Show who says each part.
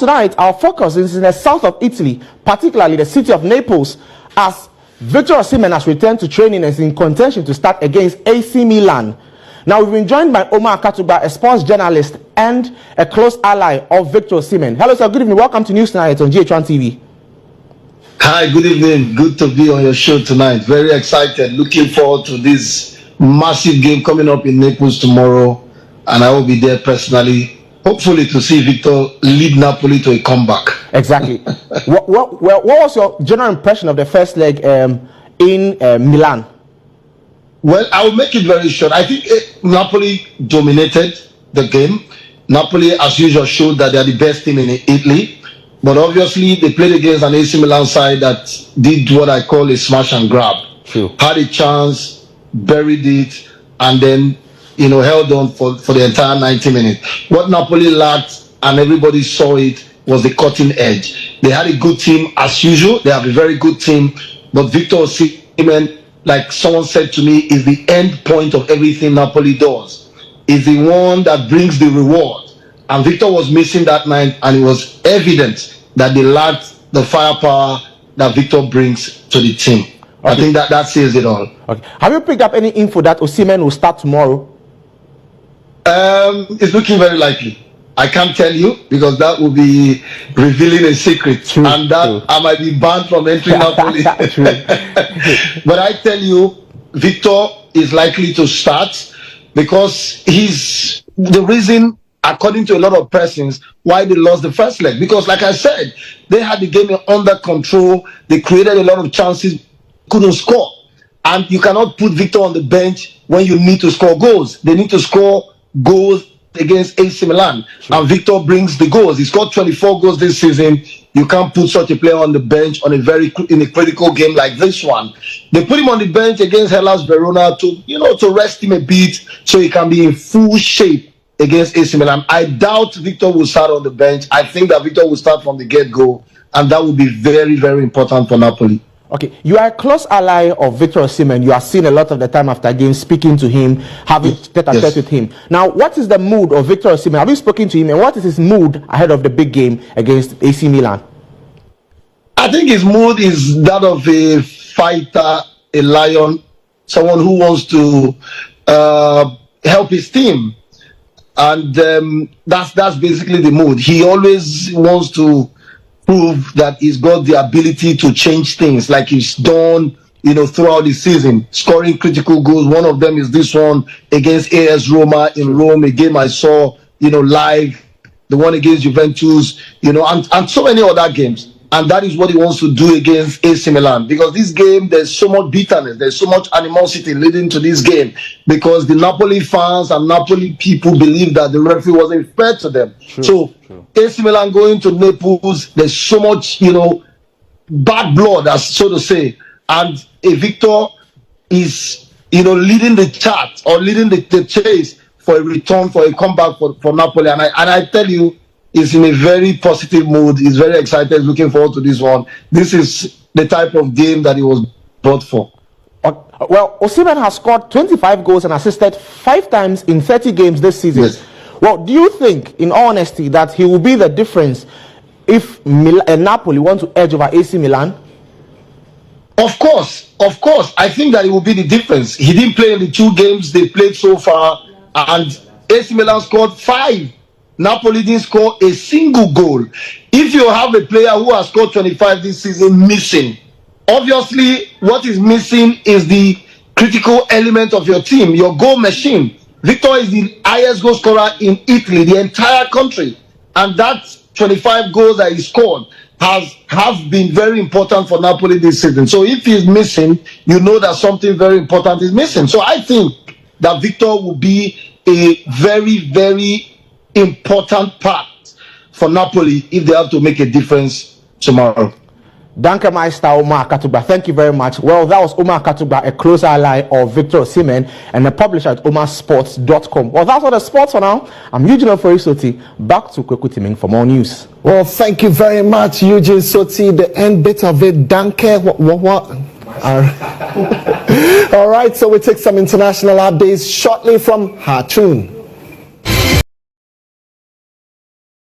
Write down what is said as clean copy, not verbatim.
Speaker 1: tonight, our focus is in the south of Italy, particularly the city of Naples, as Victor Osimhen has returned to training and is in contention to start against AC Milan. Now, we've been joined by Oma Akatugba, a sports journalist and a close ally of Victor Osimhen. Hello, sir. Good evening. Welcome to News Tonight on GH1 TV.
Speaker 2: Hi, good evening. Good to be on your show tonight. Very excited. Looking forward to this massive game coming up in Naples tomorrow. And I will be there personally, hopefully to see Victor lead Napoli to a comeback. Exactly.
Speaker 1: what was your general impression of the first leg in Milan?
Speaker 2: Well, I will make it very short. I think Napoli dominated the game. Napoli, as usual, showed that they are the best team in Italy. But obviously, they played against an AC Milan side that did what I call a smash and grab.
Speaker 1: True.
Speaker 2: Had a chance, buried it, and then, held on for the entire 90 minutes. What Napoli lacked, and everybody saw it, was the cutting edge. They had a good team, as usual. They have a very good team. But Victor Osimhen, like someone said to me, is the end point of everything Napoli does. Is the one that brings the reward. And Victor was missing that night, and it was evident that they lacked the firepower that Victor brings to the team. Okay. I think that says it all.
Speaker 1: Okay. Have you picked up any info that Osimhen will start tomorrow?
Speaker 2: It's looking very likely. I can't tell you because that will be revealing a secret.
Speaker 1: True,
Speaker 2: and that
Speaker 1: true.
Speaker 2: I might be banned from entering Napoli. But I tell you, Victor is likely to start because he's the reason, according to a lot of persons, why they lost the first leg. Because like I said, they had the game under control. They created a lot of chances, couldn't score. And you cannot put Victor on the bench when you need to score goals. They need to score goals against AC Milan. Sure. And Victor brings the goals. He scored 24 goals this season. You can't put such a player on the bench in a critical game like this one. They put him on the bench against Hellas Verona to rest him a bit so he can be in full shape against AC Milan. I doubt Victor will start on the bench. I think that Victor will start from the get-go, and that will be very, very important for Napoli.
Speaker 1: Okay, you are a close ally of Victor Osimhen. You are seen a lot of the time after games, speaking to him, having tete-a-tete with him. Now, what is the mood of Victor Osimhen? Have you spoken to him, and what is his mood ahead of the big game against AC Milan?
Speaker 2: I think his mood is that of a fighter, a lion, someone who wants to help his team. And that's basically the mood. He always wants to prove that he's got the ability to change things like he's done, throughout the season, scoring critical goals. One of them is this one against AS Roma in Rome, a game I saw, live, the one against Juventus, and so many other games. And that is what he wants to do against AC Milan. Because this game, there's so much bitterness, there's so much animosity leading to this game. Because the Napoli fans and Napoli people believe that the referee wasn't fair to them. True. AC Milan going to Naples, there's so much, bad blood, as so to say. And a Victor is, leading the chart or leading the chase for a return, for a comeback for Napoli. And I tell you, he's in a very positive mood. He's very excited, looking forward to this one. This is the type of game that he was brought for.
Speaker 1: Well, Osimhen has scored 25 goals and assisted 5 times in 30 games this season. Yes. Well, do you think, in all honesty, that he will be the difference if Napoli want to edge over AC Milan?
Speaker 2: Of course. I think that it will be the difference. He didn't play in the 2 games they played so far, and AC Milan scored 5. Napoli didn't score a single goal. If you have a player who has scored 25 this season missing, obviously what is missing is the critical element of your team, your goal machine. Victor is the highest goal scorer in Italy, the entire country. And that 25 goals that he scored have been very important for Napoli this season. So if he's missing, you know that something very important is missing. So I think that Victor will be a very, very important part for Napoli if they have to make a difference tomorrow.
Speaker 1: Danke, Meister Oma Akatugba. Thank you very much. Well, that was Oma Akatugba, a close ally of Victor Osimhen and a publisher at omasports.com. Well, that's all the sports for now. I'm Eugene Soti. Back to Kweku Timing for more news.
Speaker 3: Well, thank you very much, Eugene Soti. The end bit of it, Danke. What? All right, so we take some international updates shortly from Hartoon.